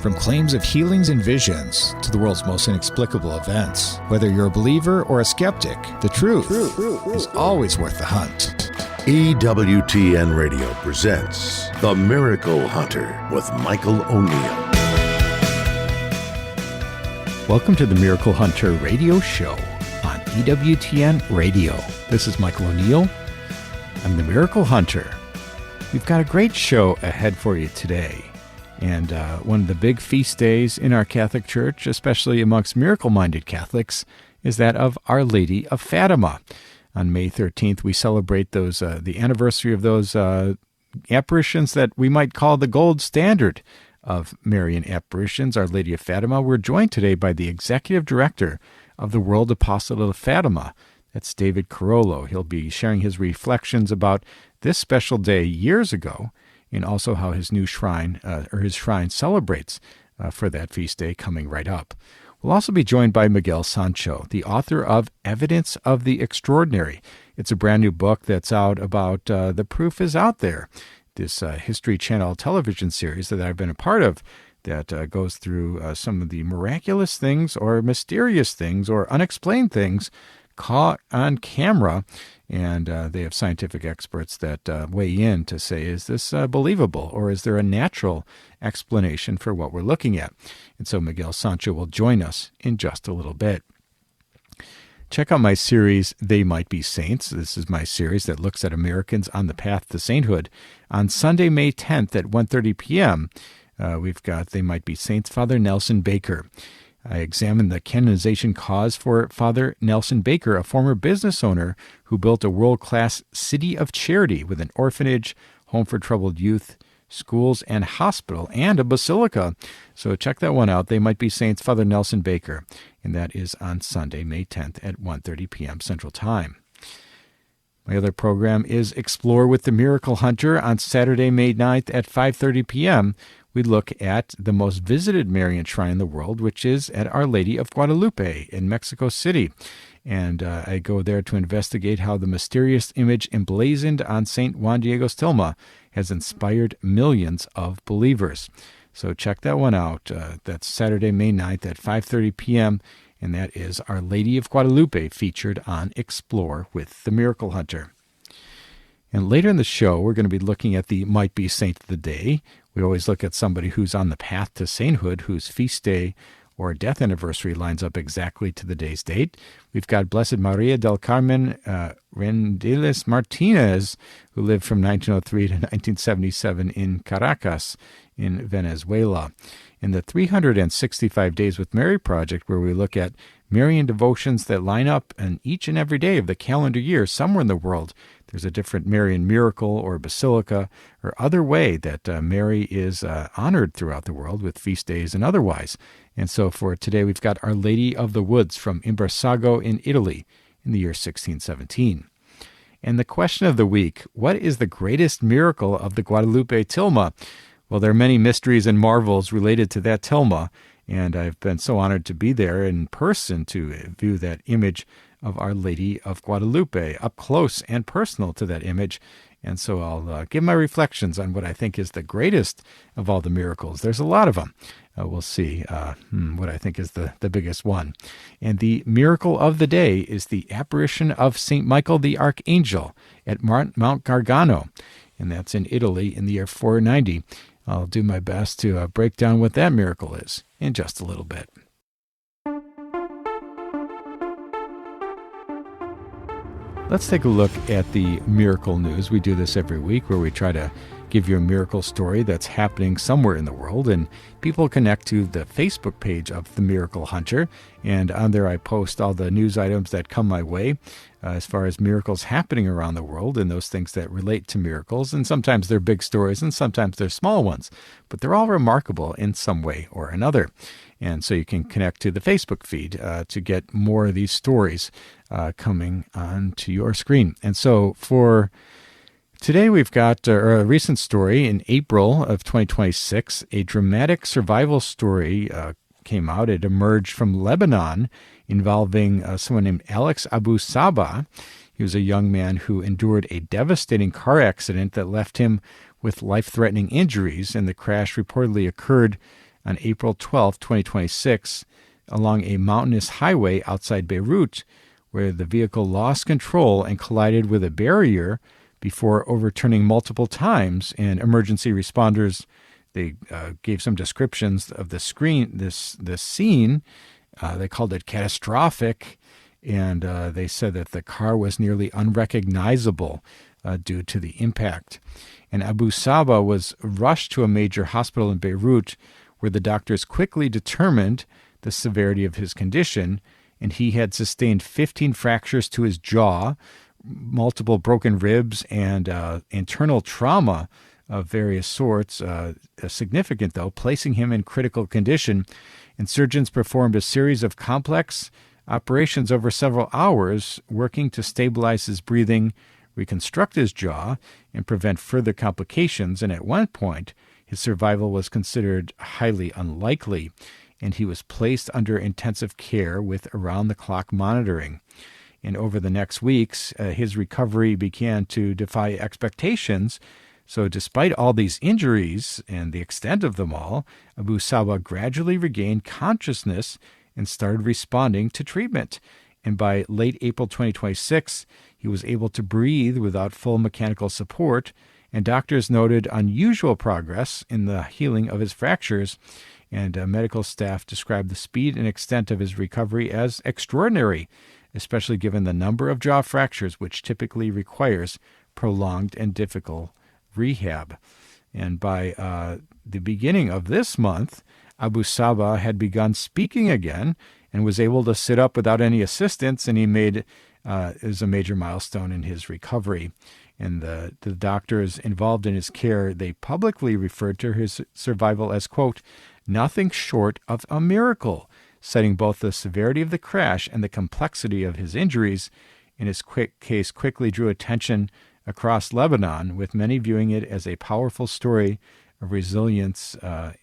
From claims of healings and visions to the world's most inexplicable events, whether you're a believer or a skeptic, the truth is always worth the hunt. EWTN Radio presents The Miracle Hunter with Michael O'Neill. Welcome to the Miracle Hunter radio show on EWTN Radio. This is Michael O'Neill. I'm the Miracle Hunter. We've got a great show ahead for you today. And one of the big feast days in our Catholic Church, especially amongst miracle-minded Catholics, is that of Our Lady of Fatima. On May 13th, we celebrate the anniversary of those apparitions that we might call the gold standard of Marian apparitions, Our Lady of Fatima. We're joined today by the Executive Director of the World Apostolate of Fatima. That's David Carollo. He'll be sharing his reflections about this special day years ago, and also how his new shrine, his shrine celebrates for that feast day coming right up. We'll also be joined by Miguel Sancho, the author of Evidence of the Extraordinary. It's a brand new book that's out about The Proof is Out There, this History Channel television series that I've been a part of that goes through some of the miraculous things or mysterious things or unexplained things caught on camera. And they have scientific experts that weigh in to say, is this believable, or is there a natural explanation for what we're looking at? And so Miguel Sancho will join us in just a little bit. Check out my series, They Might Be Saints. This is my series that looks at Americans on the path to sainthood. On Sunday, May 10th at 1:30 p.m., we've got They Might Be Saints, Father Nelson Baker. I examined the canonization cause for Father Nelson Baker, a former business owner who built a world-class city of charity with an orphanage, home for troubled youth, schools, and hospital, and a basilica. So check that one out. They Might Be Saints, Father Nelson Baker. And that is on Sunday, May 10th at 1:30 p.m. Central Time. My other program is Explore with the Miracle Hunter on Saturday, May 9th at 5:30 p.m. We look at the most visited Marian shrine in the world, which is at Our Lady of Guadalupe in Mexico City. And I go there to investigate how the mysterious image emblazoned on St. Juan Diego's tilma has inspired millions of believers. So check that one out. That's Saturday, May 9th at 5:30 p.m., and that is Our Lady of Guadalupe featured on Explore with the Miracle Hunter. And later in the show, we're going to be looking at the Might Be Saint of the Day. We always look at somebody who's on the path to sainthood, whose feast day or death anniversary lines up exactly to the day's date. We've got Blessed Maria del Carmen Rendiles Martinez, who lived from 1903 to 1977 in Caracas in Venezuela. In the 365 Days with Mary project, where we look at Marian devotions that line up in each and every day of the calendar year, somewhere in the world, there's a different Marian miracle or basilica or other way that Mary is honored throughout the world with feast days and otherwise. And so for today, we've got Our Lady of the Woods from Imbersago in Italy in the year 1617. And the question of the week, what is the greatest miracle of the Guadalupe tilma? Well, there are many mysteries and marvels related to that tilma, and I've been so honored to be there in person to view that image of Our Lady of Guadalupe, up close and personal to that image. And so I'll give my reflections on what I think is the greatest of all the miracles. There's a lot of them. We'll see what I think is the biggest one. And the miracle of the day is the apparition of St. Michael the Archangel at Mount Gargano, and that's in Italy in the year 490. I'll do my best to break down what that miracle is in just a little bit. Let's take a look at the miracle news. We do this every week where we try to give you a miracle story that's happening somewhere in the world, and people connect to the Facebook page of The Miracle Hunter, and on there I post all the news items that come my way as far as miracles happening around the world and those things that relate to miracles, and sometimes they're big stories and sometimes they're small ones, but they're all remarkable in some way or another. And so you can connect to the Facebook feed to get more of these stories coming onto your screen. And so for today, we've got a recent story in April of 2026. A dramatic survival story came out. It emerged from Lebanon involving someone named Alex Abu Sabah. He was a young man who endured a devastating car accident that left him with life-threatening injuries, and the crash reportedly occurred on April 12, 2026, along a mountainous highway outside Beirut, where the vehicle lost control and collided with a barrier before overturning multiple times. And emergency responders, they gave some descriptions of this scene. They called it catastrophic, and they said that the car was nearly unrecognizable due to the impact. And Abu Saba was rushed to a major hospital in Beirut, where the doctors quickly determined the severity of his condition, and he had sustained 15 fractures to his jaw, multiple broken ribs, and internal trauma of various sorts, significant though, placing him in critical condition. And surgeons performed a series of complex operations over several hours, working to stabilize his breathing, reconstruct his jaw, and prevent further complications. And at one point, his survival was considered highly unlikely, and he was placed under intensive care with around-the-clock monitoring. And over the next weeks, his recovery began to defy expectations. So despite all these injuries and the extent of them all, Abu Saba gradually regained consciousness and started responding to treatment. And by late April 2026, he was able to breathe without full mechanical support, and doctors noted unusual progress in the healing of his fractures. And medical staff described the speed and extent of his recovery as extraordinary, especially given the number of jaw fractures, which typically requires prolonged and difficult rehab. And by the beginning of this month, Abu Saba had begun speaking again and was able to sit up without any assistance, and he made it was a major milestone in his recovery. And the doctors involved in his care, they publicly referred to his survival as, quote, nothing short of a miracle, citing both the severity of the crash and the complexity of his injuries. And his case quickly drew attention across Lebanon, with many viewing it as a powerful story of resilience,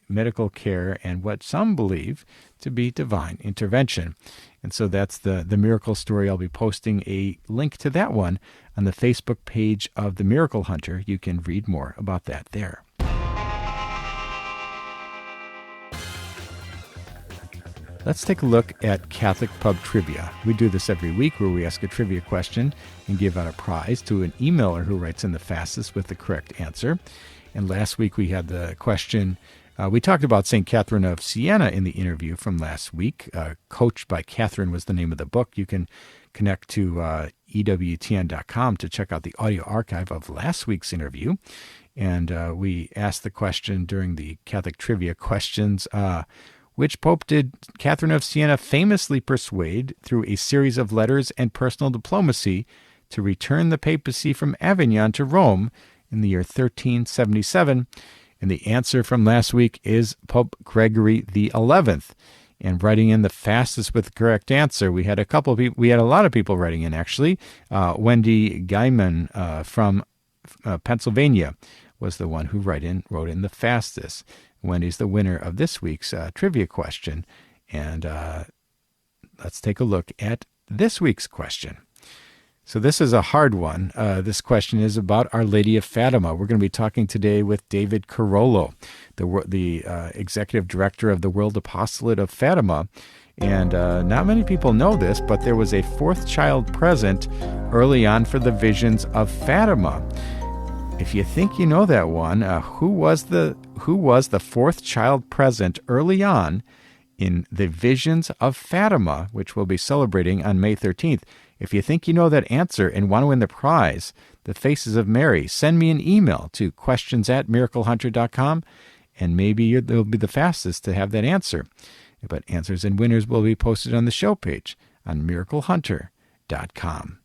medical care, and what some believe to be divine intervention. And so that's the miracle story. I'll be posting a link to that one on the Facebook page of The Miracle Hunter. You can read more about that there. Let's take a look at Catholic Pub Trivia. We do this every week, where we ask a trivia question and give out a prize to an emailer who writes in the fastest with the correct answer. And last week we had the question, we talked about St. Catherine of Siena in the interview from last week. Coached by Catherine was the name of the book. You can connect to EWTN.com to check out the audio archive of last week's interview. And we asked the question during the Catholic Trivia questions, which pope did Catherine of Siena famously persuade through a series of letters and personal diplomacy to return the papacy from Avignon to Rome in the year 1377? And the answer from last week is Pope Gregory XI. And writing in the fastest with the correct answer, we had a lot of people writing in, actually. Wendy Gaiman from Pennsylvania was the one who wrote in the fastest. Wendy's the winner of this week's trivia question. And let's take a look at this week's question. So this is a hard one. This question is about Our Lady of Fatima. We're going to be talking today with David Carollo, the executive director of the World Apostolate of Fatima. And not many people know this, but there was a fourth child present early on for the visions of Fatima. If you think you know that one, who was the fourth child present early on in the visions of Fatima, which we'll be celebrating on May 13th? If you think you know that answer and want to win the prize, the Faces of Mary, send me an email to questions@miraclehunter.com, and maybe you'll be the fastest to have that answer. But answers and winners will be posted on the show page on miraclehunter.com.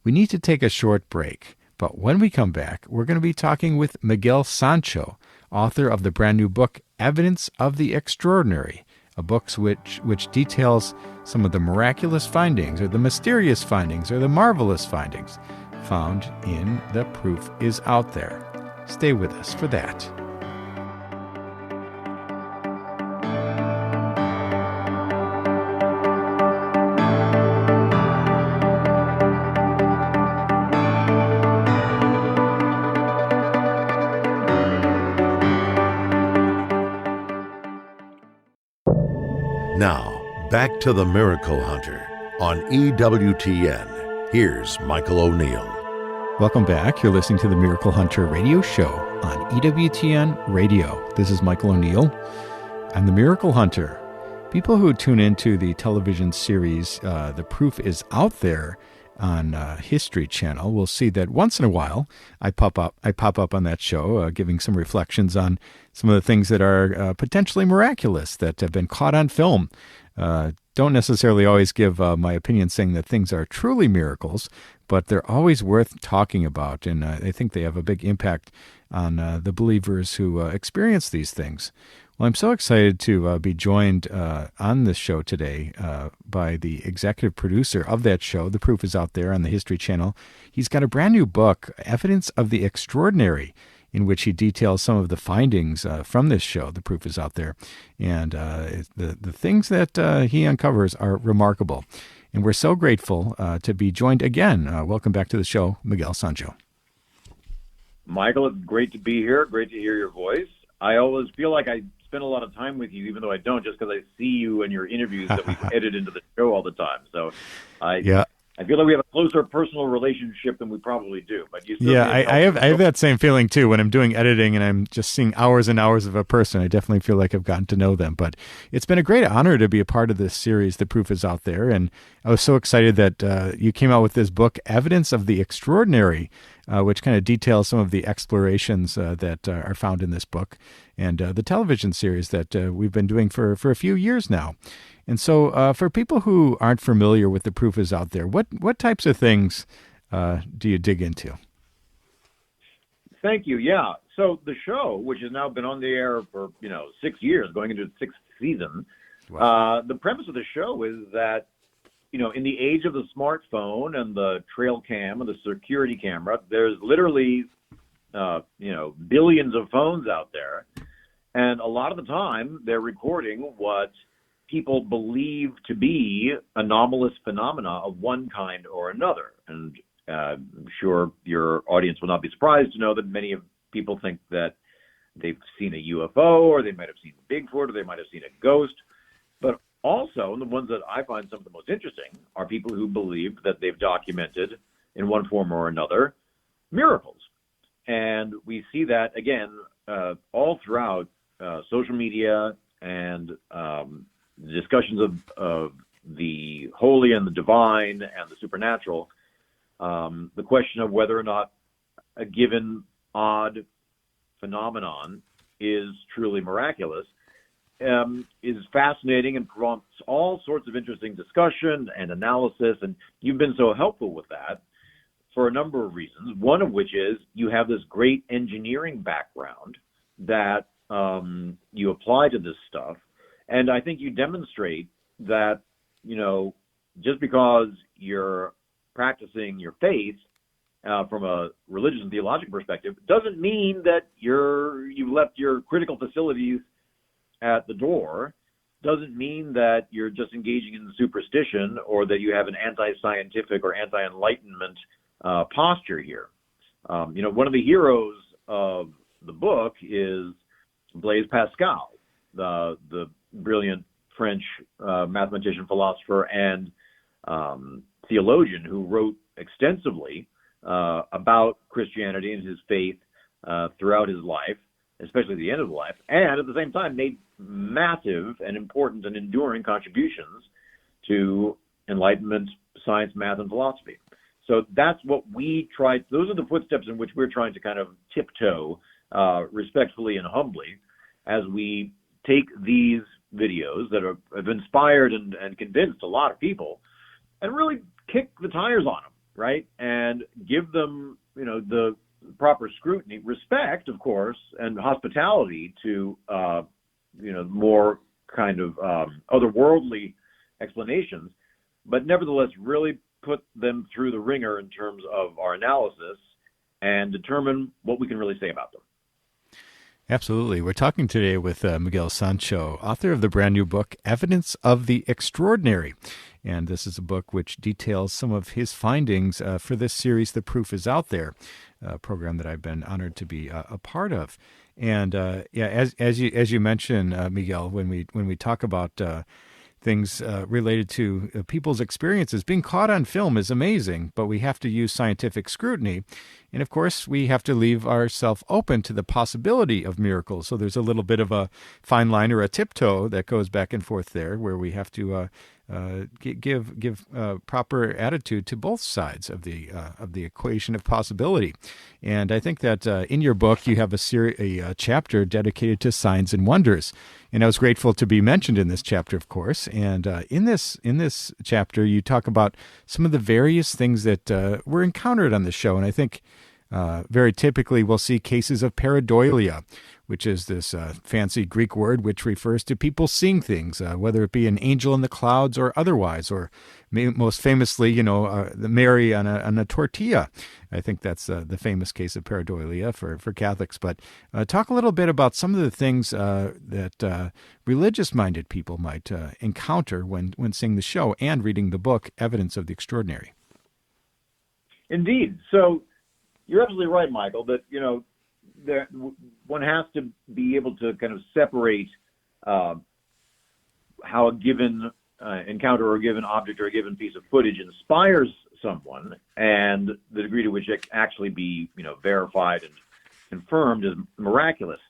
We need to take a short break, but when we come back, we're going to be talking with Miguel Sancho, author of the brand new book, Evidence of the Extraordinary, a book which details some of the miraculous findings, or the mysterious findings, or the marvelous findings found in The Proof is Out There. Stay with us for that. Now, back to the Miracle Hunter on EWTN. Here's Michael O'Neill. Welcome back. You're listening to the Miracle Hunter radio show on EWTN Radio. This is Michael O'Neill. I'm the Miracle Hunter. People who tune into the television series The Proof is Out There on History Channel will see that once in a while I pop up on that show giving some reflections on some of the things that are potentially miraculous that have been caught on film. Don't necessarily always give my opinion saying that things are truly miracles, but they're always worth talking about, and I think they have a big impact on the believers who experience these things. Well, I'm so excited to be joined on this show today by the executive producer of that show. The Proof is Out There on the History Channel. He's got a brand new book, Evidence of the Extraordinary, in which he details some of the findings from this show. The Proof is Out There. And the things that he uncovers are remarkable. And we're so grateful to be joined again. Welcome back to the show, Miguel Sancho. Michael, it's great to be here. Great to hear your voice. I always feel like I spend a lot of time with you, even though I don't, just because I see you and your interviews that we edit into the show all the time. So I feel like we have a closer personal relationship than we probably do. But you I have that same feeling too when I'm doing editing and I'm just seeing hours and hours of a person. I definitely feel like I've gotten to know them. But it's been a great honor to be a part of this series, The Proof is Out There. And I was so excited that you came out with this book, Evidence of the Extraordinary, which kind of details some of the explorations that are found in this book and the television series that we've been doing for a few years now. And so for people who aren't familiar with The Proof is Out There, what types of things do you dig into? Thank you. Yeah. So the show, which has now been on the air for 6 years, going into its sixth season, wow. The premise of the show is that in the age of the smartphone and the trail cam and the security camera, there's literally, billions of phones out there. And a lot of the time, they're recording what people believe to be anomalous phenomena of one kind or another. And I'm sure your audience will not be surprised to know that many of people think that they've seen a UFO, or they might have seen Bigfoot, or they might have seen a ghost. But also, and the ones that I find some of the most interesting, are people who believe that they've documented in one form or another miracles. And we see that, again, all throughout social media and discussions of the holy and the divine and the supernatural. The question of whether or not a given odd phenomenon is truly miraculous is fascinating and prompts all sorts of interesting discussion and analysis. And you've been so helpful with that for a number of reasons, one of which is you have this great engineering background that you apply to this stuff. And I think you demonstrate that, just because you're practicing your faith from a religious and theological perspective doesn't mean that you left your critical facilities at the door, doesn't mean that you're just engaging in superstition or that you have an anti-scientific or anti-enlightenment posture here. One of the heroes of the book is Blaise Pascal, the brilliant French mathematician, philosopher, and theologian who wrote extensively about Christianity and his faith throughout his life, especially the end of his life, and at the same time made massive and important and enduring contributions to Enlightenment, science, math, and philosophy. So that's what we try. Those are the footsteps in which we're trying to kind of tiptoe respectfully and humbly as we take these videos that have inspired and convinced a lot of people and really kick the tires on them, right? And give them, the proper scrutiny, respect, of course, and hospitality to, more kind of otherworldly explanations, but nevertheless really put them through the ringer in terms of our analysis and determine what we can really say about them. Absolutely. We're talking today with Miguel Sancho, author of the brand new book, Evidence of the Extraordinary. And this is a book which details some of his findings for this series, The Proof is Out There, a program that I've been honored to be a part of. And as you mentioned, Miguel, when we talk about things related to people's experiences. Being caught on film is amazing, but we have to use scientific scrutiny. And of course, we have to leave ourselves open to the possibility of miracles. So there's a little bit of a fine line or a tiptoe that goes back and forth there, where we have to give proper attitude to both sides of the equation of possibility. And I think that in your book you have a chapter dedicated to signs and wonders. And I was grateful to be mentioned in this chapter, of course. And in this chapter, you talk about some of the various things that were encountered on the show. And I think very typically we'll see cases of pareidolia, which is this fancy Greek word which refers to people seeing things, whether it be an angel in the clouds or otherwise, or most famously, the Mary on a tortilla. I think that's the famous case of pareidolia for Catholics. But talk a little bit about some of the things that religious-minded people might encounter when seeing the show and reading the book, Evidence of the Extraordinary. Indeed. So you're absolutely right, Michael, that, one has to be able to kind of separate how a given encounter or a given object or a given piece of footage inspires someone and the degree to which it can actually be, verified and confirmed as miraculous.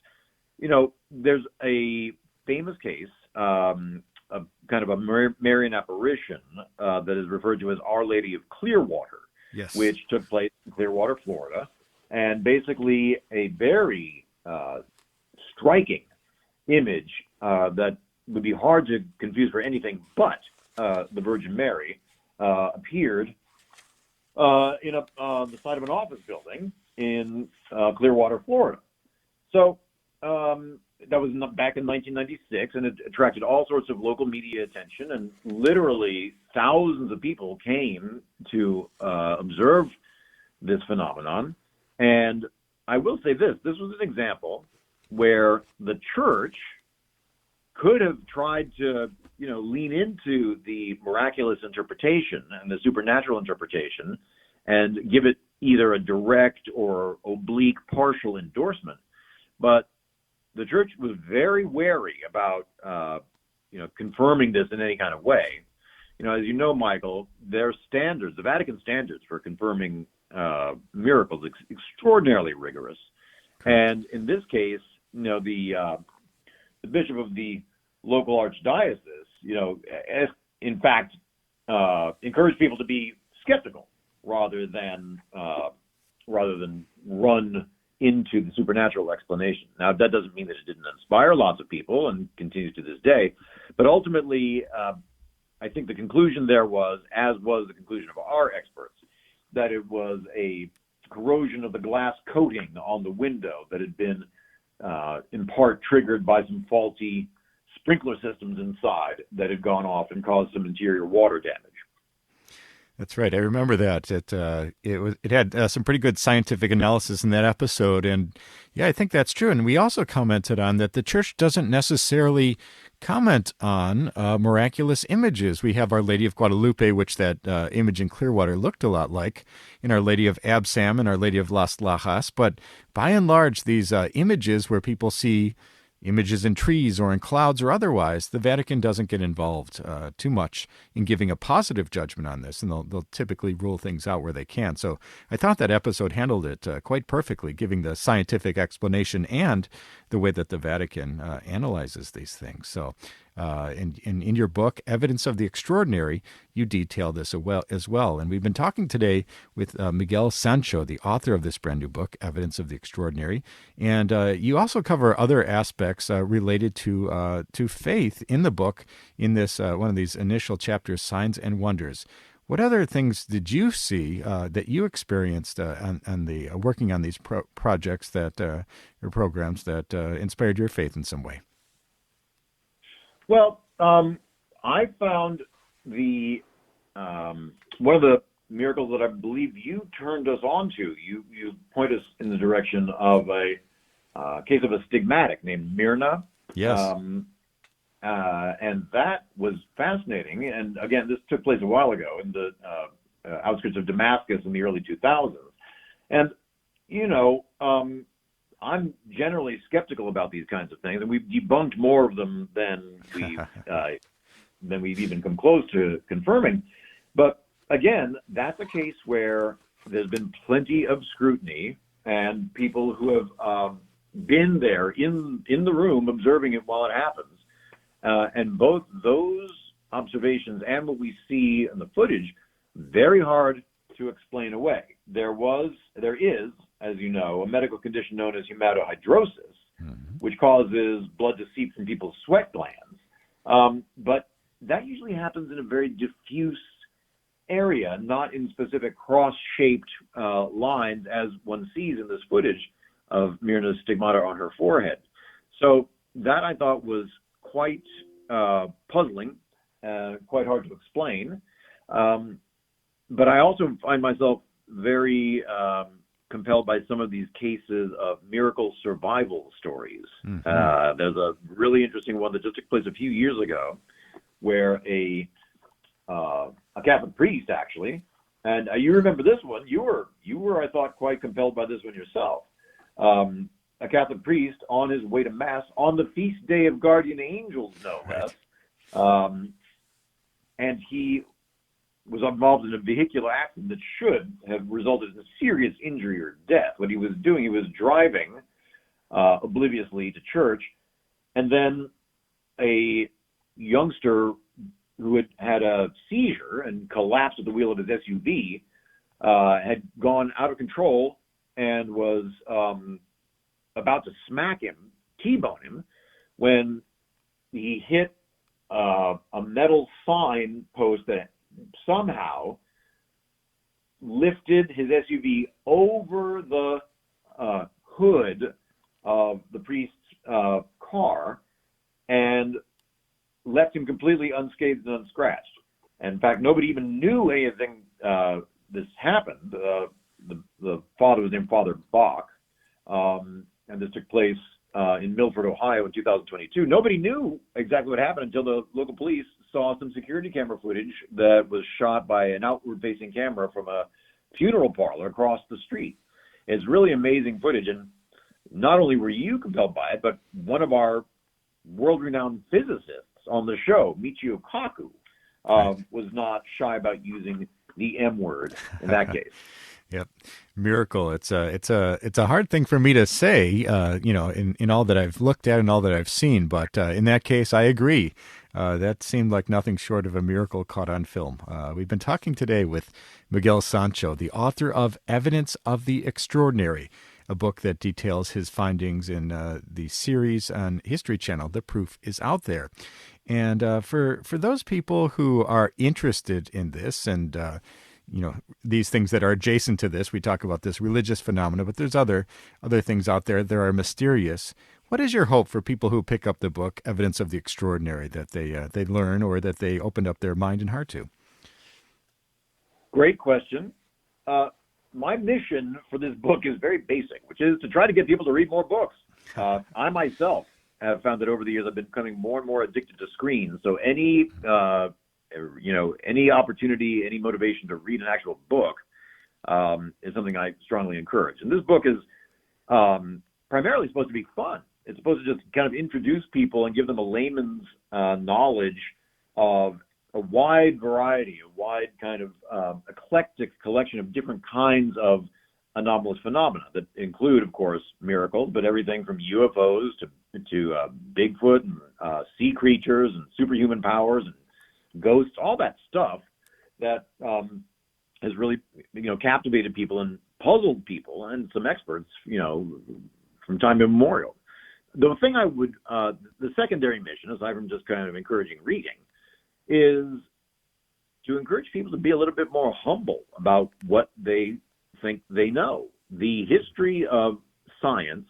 There's a famous case, of kind of a Marian apparition that is referred to as Our Lady of Clearwater, yes, which took place in Clearwater, Florida. And basically a very striking image that would be hard to confuse for anything but the Virgin Mary appeared in the side of an office building in Clearwater, Florida. So that was back in 1996, and it attracted all sorts of local media attention, and literally thousands of people came to observe this phenomenon. And I will say this was an example where the church could have tried to, lean into the miraculous interpretation and the supernatural interpretation and give it either a direct or oblique partial endorsement. But the church was very wary about, confirming this in any kind of way. As you know, Michael, their standards, the Vatican standards for confirming miracles, extraordinarily rigorous. And in this case, the bishop of the local archdiocese, in fact, encouraged people to be skeptical rather than run into the supernatural explanation. Now, that doesn't mean that it didn't inspire lots of people and continues to this day, but ultimately, I think the conclusion there was, as was the conclusion of our experts, that it was a corrosion of the glass coating on the window that had been in part triggered by some faulty sprinkler systems inside that had gone off and caused some interior water damage. That's right. I remember that. It had some pretty good scientific analysis in that episode, and yeah, I think that's true. And we also commented on that the church doesn't necessarily comment on miraculous images. We have Our Lady of Guadalupe, which that image in Clearwater looked a lot like, in Our Lady of Absam and Our Lady of Las Lajas. But by and large, these images where people see images in trees or in clouds or otherwise, the Vatican doesn't get involved too much in giving a positive judgment on this, and they'll typically rule things out where they can. So I thought that episode handled it quite perfectly, giving the scientific explanation and the way that the Vatican analyzes these things. So in your book, Evidence of the Extraordinary, you detail this as well. And we've been talking today with Miguel Sancho, the author of this brand new book, Evidence of the Extraordinary. And you also cover other aspects related to faith in the book in this one of these initial chapters, Signs and Wonders. What other things did you see that you experienced on the working on these projects or programs that inspired your faith in some way? Well, I found the one of the miracles that I believe you turned us on to. You point us in the direction of a case of a stigmatic named Myrna. Yes. And that was fascinating. And again, this took place a while ago in the outskirts of Damascus in the early 2000s. And, I'm generally skeptical about these kinds of things, and we've debunked more of them than we've than we've even come close to confirming. But again, that's a case where there's been plenty of scrutiny and people who have been there in the room observing it while it happens. And both those observations and what we see in the footage, very hard to explain away. There is, as you know, a medical condition known as hematohydrosis, which causes blood to seep from people's sweat glands. But that usually happens in a very diffuse area, not in specific cross-shaped lines as one sees in this footage of Myrna's stigmata on her forehead. So that I thought was quite puzzling, quite hard to explain. But I also find myself very compelled by some of these cases of miracle survival stories. There's a really interesting one that just took place a few years ago where a Catholic priest, actually, and you remember this one. You were, I thought, quite compelled by this one yourself. A Catholic priest on his way to Mass on the feast day of guardian angels, no less, and he was involved in a vehicular accident that should have resulted in serious injury or death. What he was doing, he was driving obliviously to church, and then a youngster who had a seizure and collapsed at the wheel of his SUV had gone out of control and was about to smack him, T-bone him, when he hit a metal sign post that somehow lifted his SUV over the hood of the priest's car and left him completely unscathed and unscratched. And in fact, nobody even knew anything this happened. The father was named Father Bach, and this took place in Milford, Ohio in 2022. Nobody knew exactly what happened until the local police saw some security camera footage that was shot by an outward-facing camera from a funeral parlor across the street. It's really amazing footage, and not only were you compelled by it, but one of our world-renowned physicists on the show, Michio Kaku, was not shy about using the M word in that case. Yep, miracle. It's a hard thing for me to say, in all that I've looked at and all that I've seen. But in that case, I agree. That seemed like nothing short of a miracle caught on film. We've been talking today with Miguel Sancho, the author of Evidence of the Extraordinary, a book that details his findings in the series on History Channel, The Proof is Out There. And for those people who are interested in this and these things that are adjacent to this, we talk about this religious phenomena, but there's other things out there that are mysterious. What is your hope for people who pick up the book, Evidence of the Extraordinary, that they learn or that they opened up their mind and heart to? Great question. My mission for this book is very basic, which is to try to get people to read more books. I myself have found that over the years I've been becoming more and more addicted to screens. So any opportunity, any motivation to read an actual book is something I strongly encourage. And this book is primarily supposed to be fun. It's supposed to just kind of introduce people and give them a layman's knowledge of a wide variety, a wide kind of eclectic collection of different kinds of anomalous phenomena that include, of course, miracles, but everything from UFOs to Bigfoot and sea creatures and superhuman powers and ghosts, all that stuff that has really, captivated people and puzzled people and some experts, from time immemorial. The thing the secondary mission, aside from just kind of encouraging reading, is to encourage people to be a little bit more humble about what they think they know. The history of science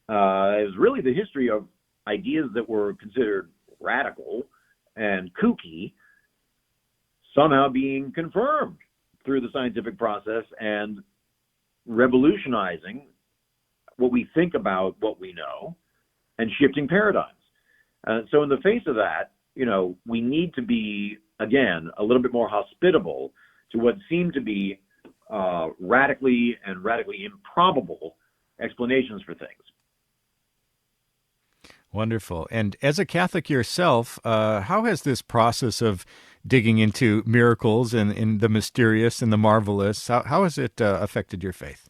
is really the history of ideas that were considered radical and kooky somehow being confirmed through the scientific process and revolutionizing what we think about what we know and shifting paradigms. So in the face of that, we need to be, again, a little bit more hospitable to what seem to be radically improbable explanations for things. Wonderful. And as a Catholic yourself, how has this process of digging into miracles and the mysterious and the marvelous, how has it affected your faith?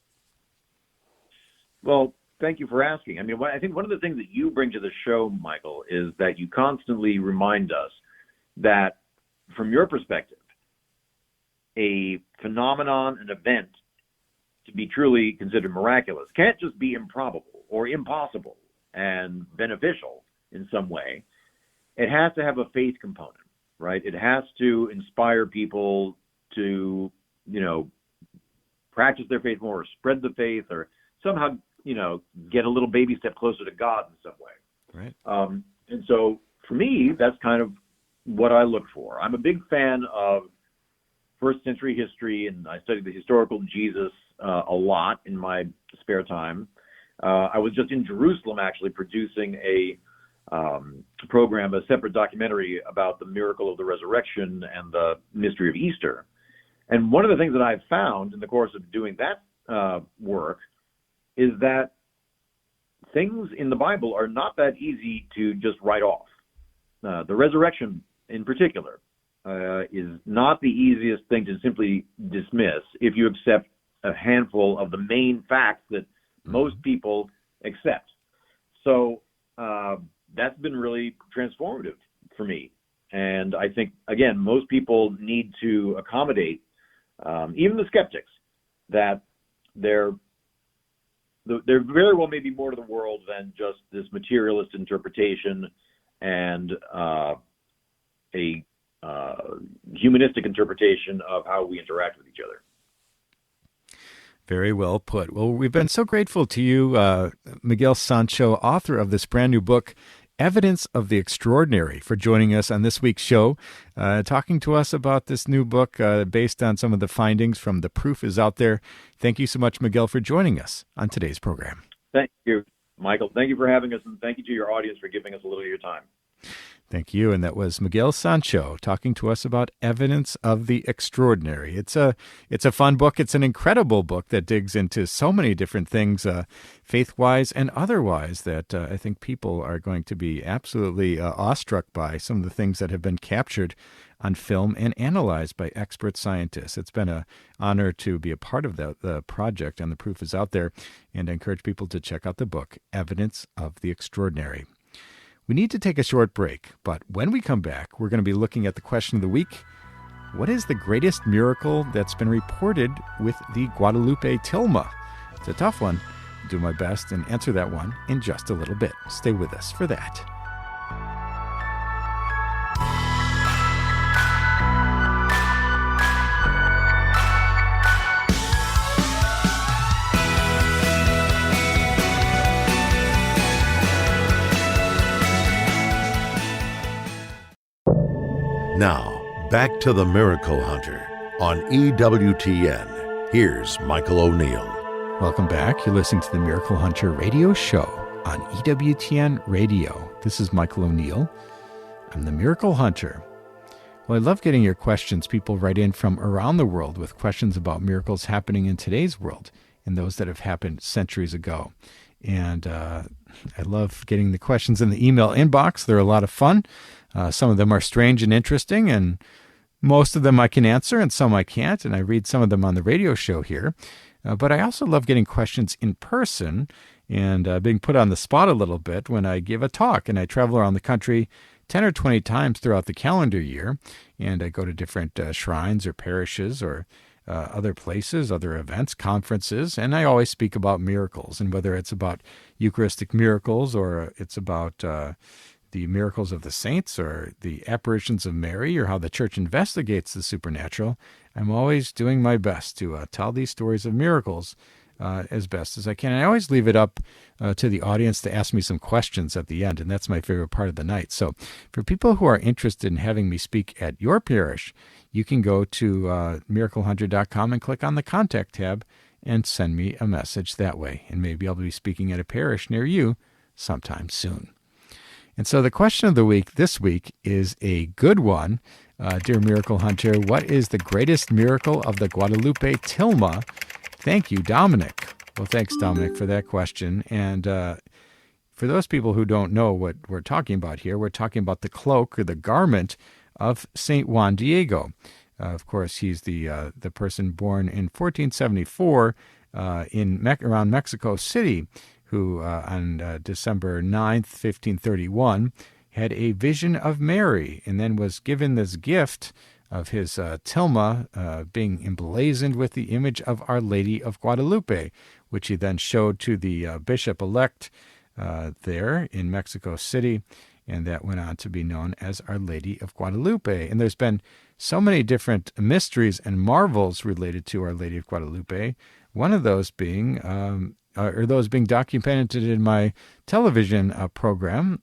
Well, thank you for asking. I mean, I think one of the things that you bring to the show, Michael, is that you constantly remind us that from your perspective, a phenomenon, an event, to be truly considered miraculous can't just be improbable or impossible and beneficial in some way. It has to have a faith component, right? It has to inspire people to, practice their faith more, or spread the faith, or somehow, get a little baby step closer to God in some way. Right. And so for me, that's kind of what I look for. I'm a big fan of first century history, and I studied the historical Jesus a lot in my spare time. I was just in Jerusalem actually producing a program, a separate documentary about the miracle of the resurrection and the mystery of Easter. And one of the things that I've found in the course of doing that work is that things in the Bible are not that easy to just write off. The resurrection in particular is not the easiest thing to simply dismiss if you accept a handful of the main facts that most people accept. So that's been really transformative for me. And I think, again, most people need to accommodate, even the skeptics, that there very well may be more to the world than just this materialist interpretation and a humanistic interpretation of how we interact with each other. Very well put. Well, we've been so grateful to you, Miguel Sancho, author of this brand new book, Evidence of the Extraordinary, for joining us on this week's show, talking to us about this new book based on some of the findings from The Proof is Out There. Thank you so much, Miguel, for joining us on today's program. Thank you, Michael. Thank you for having us, and thank you to your audience for giving us a little of your time. Thank you. And that was Miguel Sancho talking to us about Evidence of the Extraordinary. It's a fun book. It's an incredible book that digs into so many different things, faith-wise and otherwise, that I think people are going to be absolutely awestruck by some of the things that have been captured on film and analyzed by expert scientists. It's been an honor to be a part of the project, and The Proof is Out There, and I encourage people to check out the book, Evidence of the Extraordinary. We need to take a short break, but when we come back, we're going to be looking at the question of the week. What is the greatest miracle that's been reported with the Guadalupe tilma? It's a tough one. I'll do my best and answer that one in just a little bit. Stay with us for that. Now, back to the Miracle Hunter on EWTN. Here's Michael O'Neill. Welcome back. You're listening to the Miracle Hunter radio show on EWTN Radio. This is Michael O'Neill. I'm the Miracle Hunter. Well, I love getting your questions. People write in from around the world with questions about miracles happening in today's world and those that have happened centuries ago. And I love getting the questions in the email inbox. They're a lot of fun. Some of them are strange and interesting, and most of them I can answer, and some I can't, and I read some of them on the radio show here. But I also love getting questions in person and being put on the spot a little bit when I give a talk, and I travel around the country 10 or 20 times throughout the calendar year, and I go to different shrines or parishes or other places, other events, conferences, and I always speak about miracles, and whether it's about Eucharistic miracles or it's about the miracles of the saints or the apparitions of Mary or how the church investigates the supernatural, I'm always doing my best to tell these stories of miracles as best as I can. And I always leave it up to the audience to ask me some questions at the end, and that's my favorite part of the night. So for people who are interested in having me speak at your parish, you can go to miraclehunter.com and click on the Contact tab and send me a message that way. And maybe I'll be speaking at a parish near you sometime soon. And so the question of the week this week is a good one. Dear Miracle Hunter, what is the greatest miracle of the Guadalupe tilma? Thank you, Dominic. Well, thanks, Dominic, for that question. And for those people who don't know what we're talking about here, we're talking about the cloak or the garment of Saint Juan Diego. Of course, he's the person born in 1474 around Mexico City, who on December 9th, 1531, had a vision of Mary and then was given this gift of his tilma being emblazoned with the image of Our Lady of Guadalupe, which he then showed to the bishop-elect there in Mexico City, and that went on to be known as Our Lady of Guadalupe. And there's been so many different mysteries and marvels related to Our Lady of Guadalupe, one of those being documented in my television program,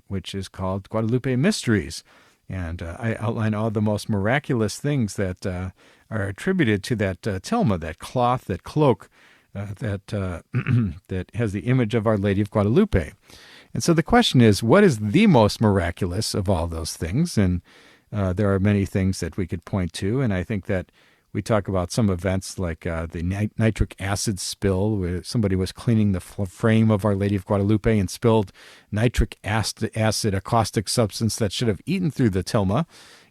which is called Guadalupe Mysteries. And I outline all the most miraculous things that are attributed to that tilma, that cloth, that cloak, that has the image of Our Lady of Guadalupe. And so the question is, what is the most miraculous of all those things? And there are many things that we could point to, and I think that we talk about some events like the nitric acid spill, where somebody was cleaning the frame of Our Lady of Guadalupe and spilled nitric acid, a caustic substance that should have eaten through the tilma,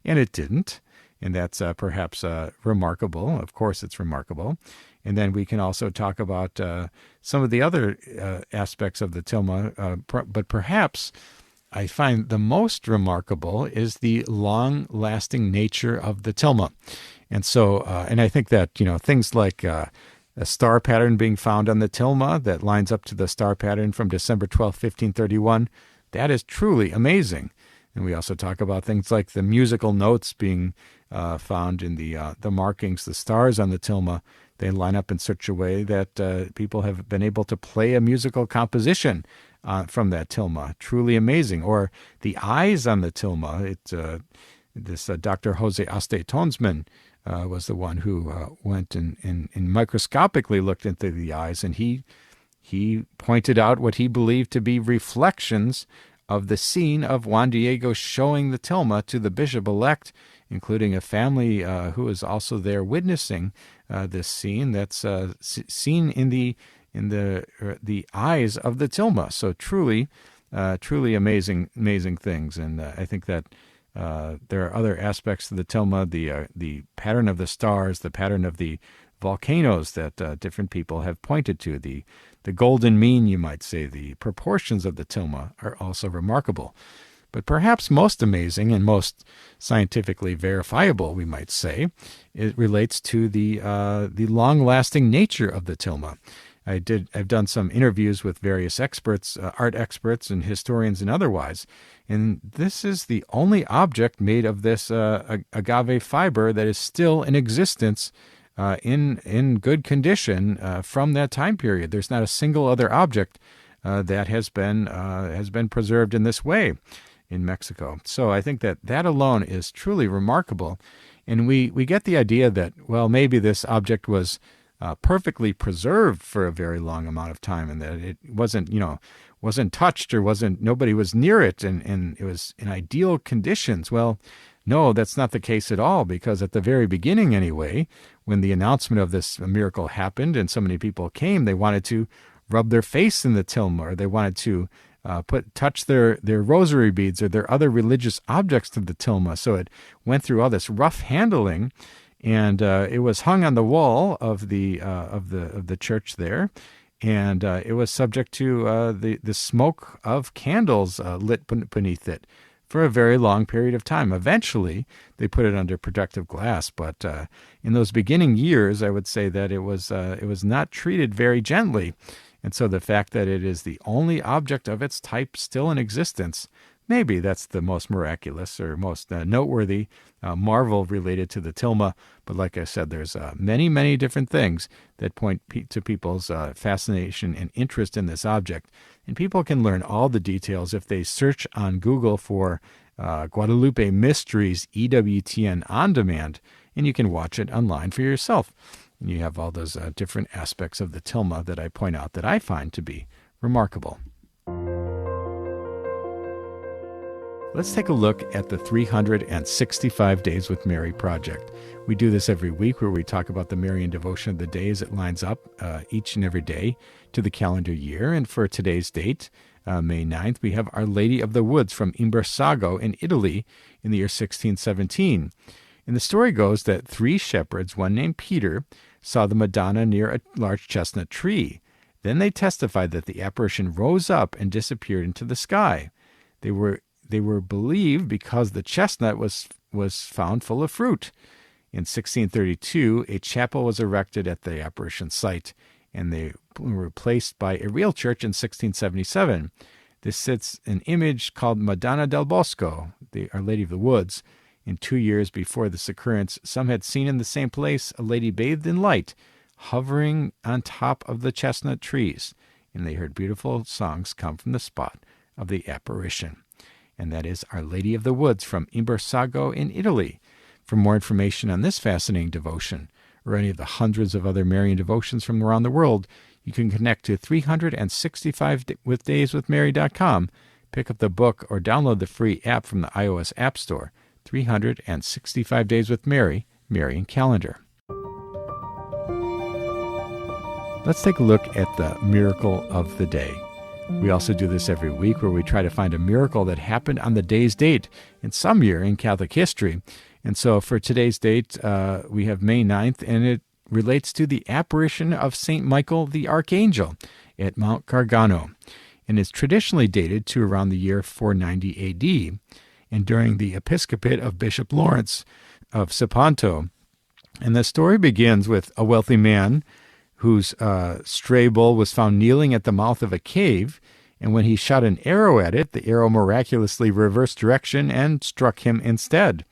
and it didn't. And that's perhaps remarkable. Of course, it's remarkable. And then we can also talk about some of the other aspects of the tilma, but perhaps I find the most remarkable is the long-lasting nature of the tilma. And so, and I think that, things like a star pattern being found on the tilma that lines up to the star pattern from December 12th, 1531, that is truly amazing. And we also talk about things like the musical notes being found in the markings, the stars on the tilma. They line up in such a way that people have been able to play a musical composition from that tilma. Truly amazing. Or the eyes on the tilma. This Dr. Jose Aste Tonsman was the one who went and microscopically looked into the eyes, and he pointed out what he believed to be reflections of the scene of Juan Diego showing the tilma to the bishop-elect, including a family who was also there witnessing this scene. That's seen in the eyes of the tilma. So truly amazing things. And I think that there are other aspects to the tilma, the pattern of the stars, the pattern of the volcanoes that different people have pointed to, the golden mean, you might say, the proportions of the tilma are also remarkable. But perhaps most amazing and most scientifically verifiable, we might say, it relates to the long-lasting nature of the tilma. I've done some interviews with various experts, art experts and historians and otherwise, and this is the only object made of this agave fiber that is still in existence in good condition from that time period. There's not a single other object that has been preserved in this way in Mexico. So I think that alone is truly remarkable, and we get the idea that, well, maybe this object was perfectly preserved for a very long amount of time, and that it wasn't touched or nobody was near it, and it was in ideal conditions. Well, no, that's not the case at all, because at the very beginning anyway, when the announcement of this miracle happened and so many people came, they wanted to rub their face in the tilma, or they wanted to touch their rosary beads or their other religious objects to the tilma. So it went through all this rough handling, and it was hung on the wall of the church there, and it was subject to the smoke of candles lit beneath it for a very long period of time. Eventually, they put it under protective glass, but in those beginning years, I would say that it was not treated very gently. And so the fact that it is the only object of its type still in existence, maybe that's the most miraculous or most noteworthy marvel related to the tilma. But like I said, there's many, many different things that point to people's fascination and interest in this object. And people can learn all the details if they search on Google for Guadalupe Mysteries EWTN On Demand, and you can watch it online for yourself. And you have all those different aspects of the tilma that I point out that I find to be remarkable. Let's take a look at the 365 Days with Mary project. We do this every week, where we talk about the Marian devotion of the day as it lines up each and every day to the calendar year. And for today's date, May 9th, we have Our Lady of the Woods from Imbersago in Italy in the year 1617. And the story goes that 3 shepherds, one named Peter, saw the Madonna near a large chestnut tree. Then they testified that the apparition rose up and disappeared into the sky. They were believed because the chestnut was found full of fruit. In 1632, a chapel was erected at the apparition site, and they were replaced by a real church in 1677. This sits an image called Madonna del Bosco, the Our Lady of the Woods. In 2 years before this occurrence, some had seen in the same place a lady bathed in light, hovering on top of the chestnut trees, and they heard beautiful songs come from the spot of the apparition. And that is Our Lady of the Woods from Imbersago in Italy. For more information on this fascinating devotion, or any of the hundreds of other Marian devotions from around the world, you can connect to 365dayswithmary.com, pick up the book, or download the free app from the iOS App Store, 365 Days with Mary, Marian Calendar. Let's take a look at the miracle of the day. We also do this every week, where we try to find a miracle that happened on the day's date in some year in Catholic history. And so for today's date, we have May 9th, and it relates to the apparition of St. Michael the Archangel at Mount Gargano, and is traditionally dated to around the year 490 A.D., and during the episcopate of Bishop Lawrence of Siponto. And the story begins with a wealthy man whose stray bull was found kneeling at the mouth of a cave, and when he shot an arrow at it, the arrow miraculously reversed direction and struck him instead.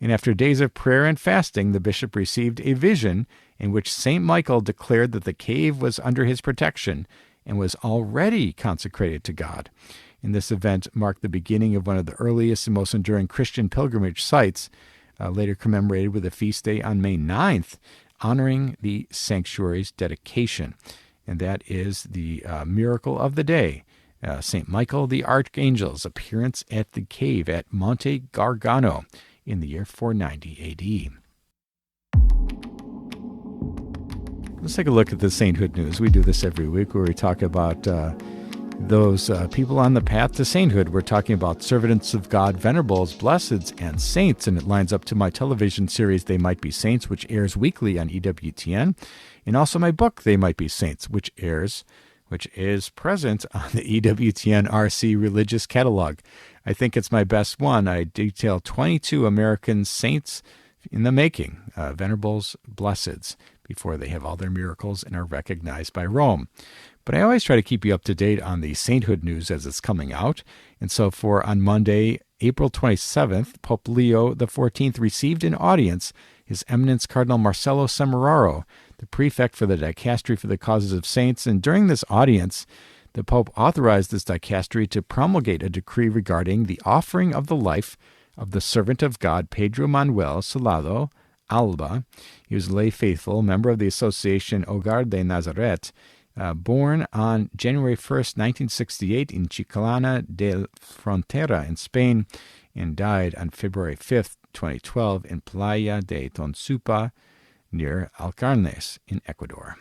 And after days of prayer and fasting, the bishop received a vision in which St. Michael declared that the cave was under his protection and was already consecrated to God. And this event marked the beginning of one of the earliest and most enduring Christian pilgrimage sites, later commemorated with a feast day on May 9th, honoring the sanctuary's dedication. And that is the miracle of the day, St. Michael the Archangel's appearance at the cave at Monte Gargano in the year 490 A.D. Let's take a look at the sainthood news. We do this every week, where we talk about those people on the path to sainthood. We're talking about servants of God, venerables, blesseds, and saints, and it lines up to my television series, They Might Be Saints, which airs weekly on EWTN, and also my book, They Might Be Saints, which is present on the EWTN RC Religious Catalog. I think it's my best one. I detail 22 American saints in the making, venerables, blesseds, before they have all their miracles and are recognized by Rome. But I always try to keep you up to date on the sainthood news as it's coming out. And so on Monday, April 27th, Pope Leo XIV received in audience His Eminence Cardinal Marcello Semeraro, the prefect for the Dicastery for the Causes of Saints. And during this audience, the Pope authorized this dicastery to promulgate a decree regarding the offering of the life of the servant of God, Pedro Manuel Salado Alba. He was a lay faithful, member of the association Hogar de Nazaret, born on January 1st, 1968 in Chiclana del Frontera in Spain, and died on February 5th, 2012 in Playa de Tonsupa near Alcarnes in Ecuador.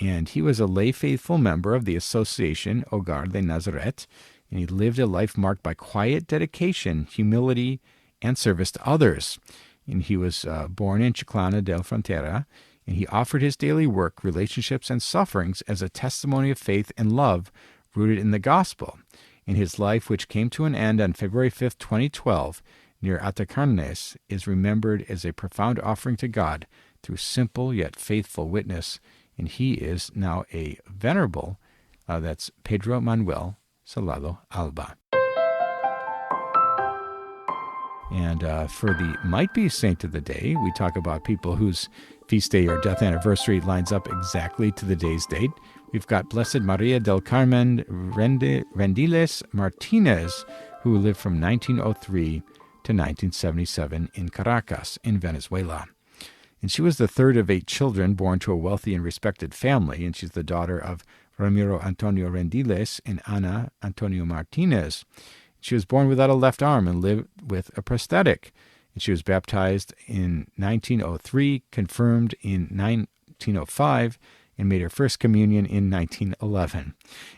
And he was a lay faithful member of the association Hogar de Nazaret, and he lived a life marked by quiet dedication, humility, and service to others. And he was born in Chiclana del Frontera, and he offered his daily work, relationships, and sufferings as a testimony of faith and love rooted in the gospel. And his life, which came to an end on February 5th, 2012, near Atacarnes, is remembered as a profound offering to God through simple yet faithful witness. And he is now a venerable. That's Pedro Manuel Salado Alba. And for the Might Be Saint of the Day, we talk about people whose feast day or death anniversary lines up exactly to the day's date. We've got Blessed Maria del Carmen Rendiles Martinez, who lived from 1903 to 1977 in Caracas, in Venezuela. And she was the third of 8 children born to a wealthy and respected family, and she's the daughter of Ramiro Antonio Rendiles and Ana Antonio Martinez. She was born without a left arm and lived with a prosthetic. And she was baptized in 1903, confirmed in 1905, and made her first communion in 1911.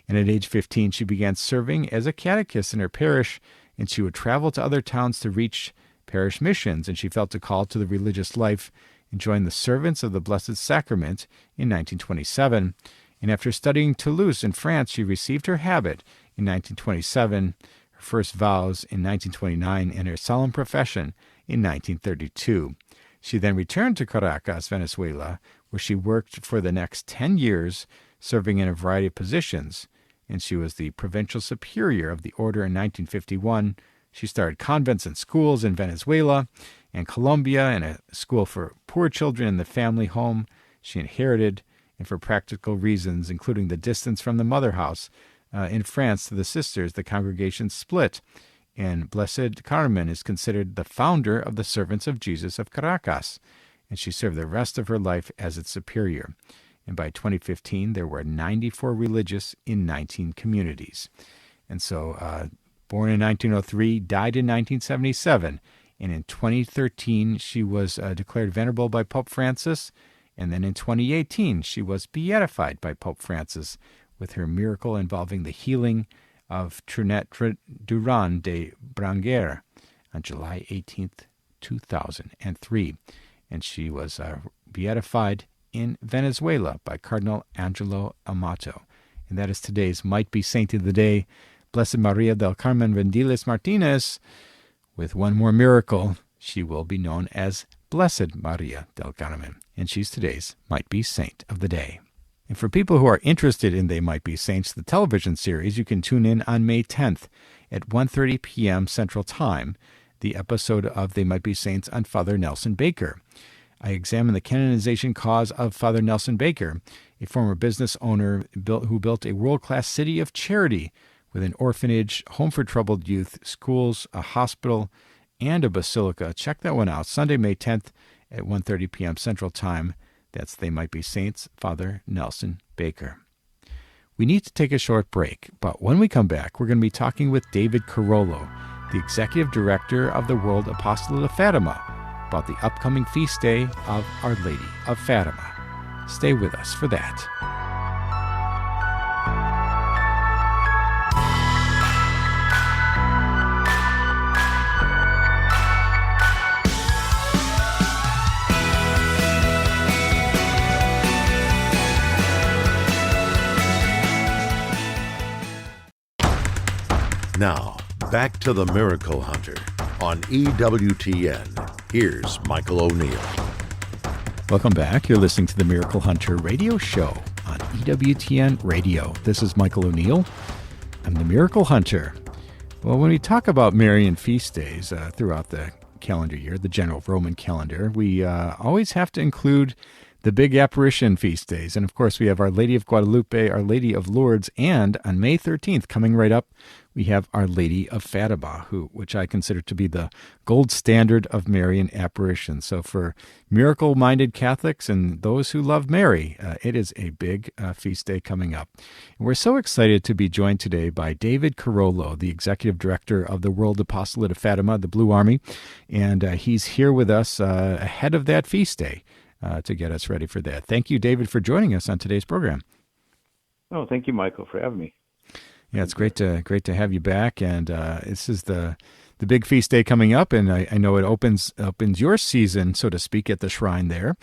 And at age 15, she began serving as a catechist in her parish, and she would travel to other towns to reach parish missions, and she felt a call to the religious life and joined the Servants of the Blessed Sacrament in 1927. And after studying Toulouse in France, she received her habit in 1927, her first vows in 1929, and her solemn profession in 1932. She then returned to Caracas, Venezuela, where she worked for the next 10 years, serving in a variety of positions. And she was the provincial superior of the order in 1951. She started convents and schools in Venezuela and Colombia, and a school for poor children in the family home she inherited, and for practical reasons, including the distance from the mother house in France to the sisters, the congregation split. And Blessed Carmen is considered the founder of the Servants of Jesus of Caracas, and she served the rest of her life as its superior. And by 2015, there were 94 religious in 19 communities. And so, born in 1903, died in 1977, and in 2013, she was declared venerable by Pope Francis, and then in 2018, she was beatified by Pope Francis with her miracle involving the healing of Trinette Duran de Branguer on July 18th, 2003. And she was beatified in Venezuela by Cardinal Angelo Amato. And that is today's Might Be Saint of the Day, Blessed Maria del Carmen Rendiles Martinez. With one more miracle, she will be known as Blessed Maria del Carmen. And she's today's Might Be Saint of the Day. And for people who are interested in They Might Be Saints, the television series, you can tune in on May 10th at 1:30 p.m. Central Time, the episode of They Might Be Saints on Father Nelson Baker. I examine the canonization cause of Father Nelson Baker, a former business owner who built a world-class city of charity with an orphanage, home for troubled youth, schools, a hospital, and a basilica. Check that one out, Sunday, May 10th at 1:30 p.m. Central Time. That's They Might Be Saints, Father Nelson Baker. We need to take a short break, but when we come back, we're going to be talking with David Carollo, the Executive Director of the World Apostolate of Fatima, about the upcoming feast day of Our Lady of Fatima. Stay with us for that. Now, back to the Miracle Hunter on EWTN. Here's Michael O'Neill. Welcome back. You're listening to the Miracle Hunter radio show on EWTN Radio. This is Michael O'Neill. I'm the Miracle Hunter. Well, when we talk about Marian feast days throughout the calendar year, the general Roman calendar, we always have to include the big apparition feast days. And of course, we have Our Lady of Guadalupe, Our Lady of Lourdes, and on May 13th, coming right up, we have Our Lady of Fatima, which I consider to be the gold standard of Marian apparitions. So for miracle-minded Catholics and those who love Mary, it is a big feast day coming up. And we're so excited to be joined today by David Carollo, the Executive Director of the World Apostolate of Fatima, the Blue Army, and he's here with us ahead of that feast day to get us ready for that. Thank you, David, for joining us on today's program. Oh, thank you, Michael, for having me. Yeah, it's great to have you back, and this is the big feast day coming up, and I know it opens your season, so to speak, at the shrine there.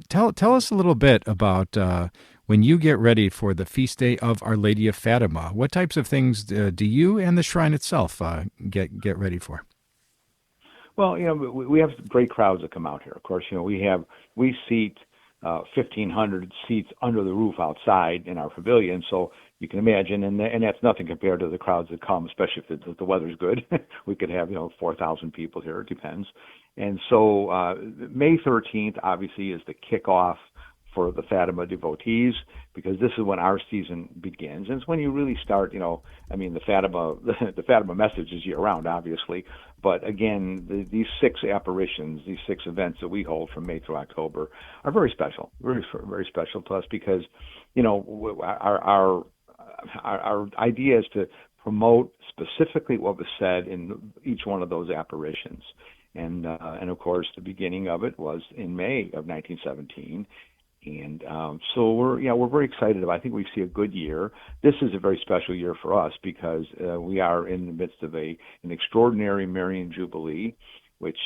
Tell us a little bit about when you get ready for the feast day of Our Lady of Fatima. What types of things do you and the shrine itself get ready for? Well, we have great crowds that come out here. Of course, we seat 1,500 seats under the roof outside in our pavilion, so you can imagine, and that's nothing compared to the crowds that come, especially if the weather's good. We could have 4,000 people here. It depends. And so May 13th obviously is the kickoff for the Fatima devotees, because this is when our season begins, and it's when you really start. The Fatima message is year round, obviously, but again, these 6 apparitions, these 6 events that we hold from May through October are very special, very, very special to us, because our idea is to promote specifically what was said in each one of those apparitions. And of course, the beginning of it was in May of 1917. And so we're very excited about. I think we see a good year. This is a very special year for us because we are in the midst of an extraordinary Marian Jubilee, which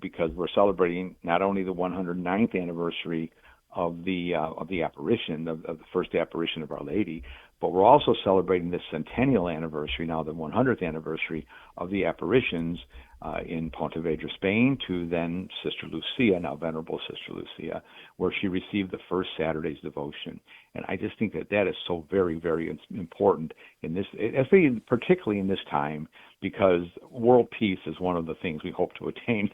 because we're celebrating not only the 109th anniversary of the apparition of the first apparition of Our Lady, but we're also celebrating the centennial anniversary now, the 100th anniversary of the apparitions in Pontevedra, Spain, to then Sister Lucia, now Venerable Sister Lucia, where she received the first Saturday's devotion. And I just think that is so very, very important in this, particularly in this time, because world peace is one of the things we hope to attain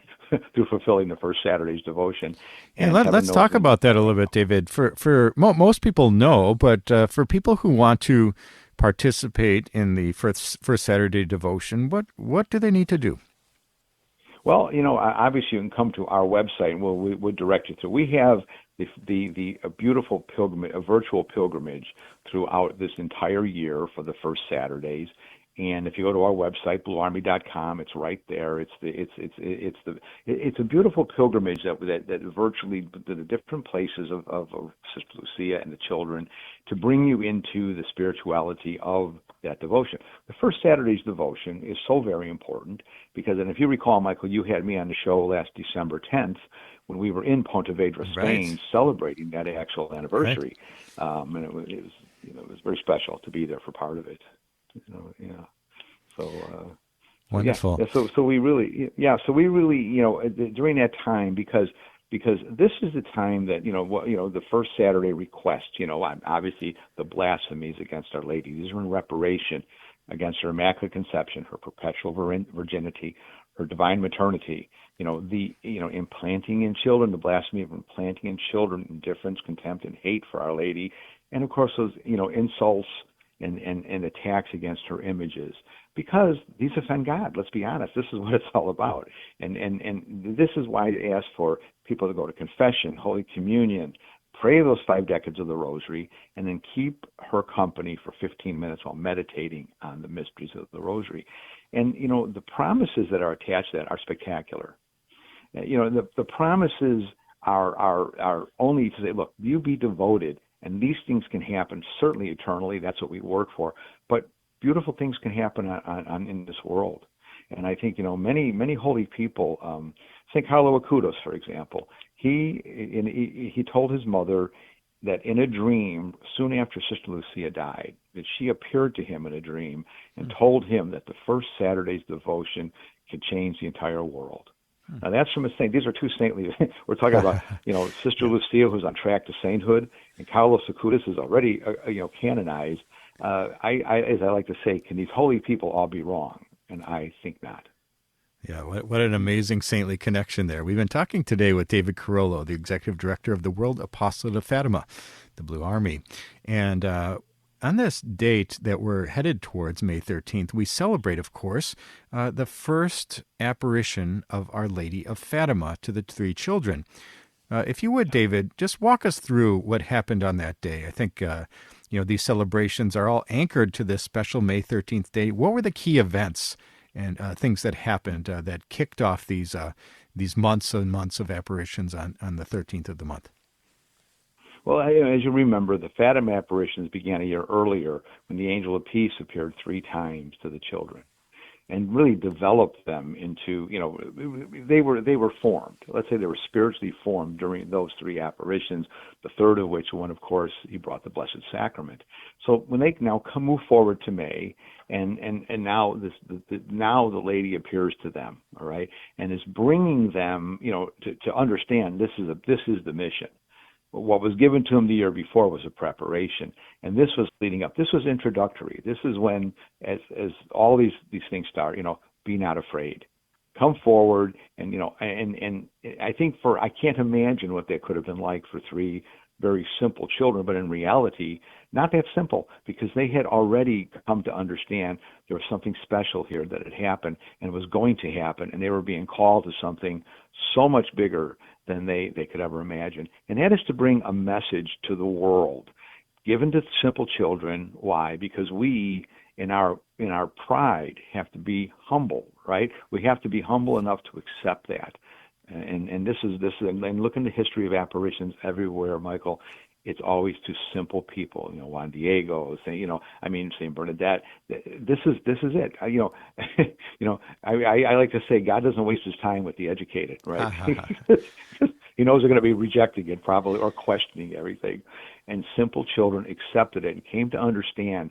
through fulfilling the first Saturday's devost. And let's talk about that a little bit, David. For most people know, but for people who want to participate in the first Saturday devotion, what do they need to do? Well, obviously you can come to our website and we'll direct you through. We have a beautiful pilgrimage, a virtual pilgrimage throughout this entire year for the first Saturdays. And if you go to our website, bluearmy.com, it's right there. It's a beautiful pilgrimage that virtually the different places of Sister Lucia and the children to bring you into the spirituality of that devotion. The first Saturday's devotion is so very important because, and if you recall, Michael, you had me on the show last December 10th when we were in Pontevedra, Spain, right, celebrating that actual anniversary, right. And it was very special to be there for part of it. So wonderful. Yeah. So we really, during that time, because this is the time that the first Saturday request, obviously the blasphemies against Our Lady, these are in reparation against her Immaculate Conception, her perpetual virginity, her divine maternity, implanting in children, the blasphemy of implanting in children indifference, contempt, and hate for Our Lady, and of course those insults and attacks against her images, because these offend God. Let's be honest. This is what it's all about. And this is why I ask for people to go to confession, Holy Communion, pray those 5 decades of the Rosary, and then keep her company for 15 minutes while meditating on the mysteries of the Rosary. And, the promises that are attached to that are spectacular. The promises are only to say, look, you be devoted, and these things can happen certainly eternally. That's what we work for. But beautiful things can happen on in this world. And I think, many holy people, St. Carollo Acutis, for example, he told his mother that in a dream, soon after Sister Lucia died, that she appeared to him in a dream and told him that the first Saturday's devotion could change the entire world. Now that's from a saint. These are two saintly. We're talking about, Sister Lucia, who's on track to sainthood, and Carlos Acutis is already, canonized. As I like to say, can these holy people all be wrong? And I think not. Yeah, what an amazing saintly connection there. We've been talking today with David Carollo, the Executive Director of the World Apostolate of Fatima, the Blue Army. And on this date that we're headed towards, May 13th, we celebrate, of course, the first apparition of Our Lady of Fatima to the 3 children. If you would, David, just walk us through what happened on that day. I think, these celebrations are all anchored to this special May 13th day. What were the key events and things that happened that kicked off these months and months of apparitions on the 13th of the month? Well, as you remember, the Fatima apparitions began a year earlier when the Angel of Peace appeared 3 times to the children and really developed them into, they were formed. Let's say they were spiritually formed during those 3 apparitions, the third of which one, of course, he brought the Blessed Sacrament. So when they now move forward to May, and now now the Lady appears to them, all right, and is bringing them, to understand this is the mission. What was given to him the year before was a preparation, and this was leading up. This was introductory. This is when, as all these things start, be not afraid, come forward, and and I think I can't imagine what that could have been like for 3 very simple children, but in reality, not that simple, because they had already come to understand there was something special here that had happened and was going to happen, and they were being called to something so much bigger than they could ever imagine. And that is to bring a message to the world, given to simple children. Why? Because we, in our pride, have to be humble, right? We have to be humble enough to accept that. And this is and look in the history of apparitions everywhere, Michael. It's always to simple people, Juan Diego, Saint Bernadette. This is it. I like to say God doesn't waste his time with the educated, right? He knows they're going to be rejecting it probably or questioning everything. And simple children accepted it and came to understand.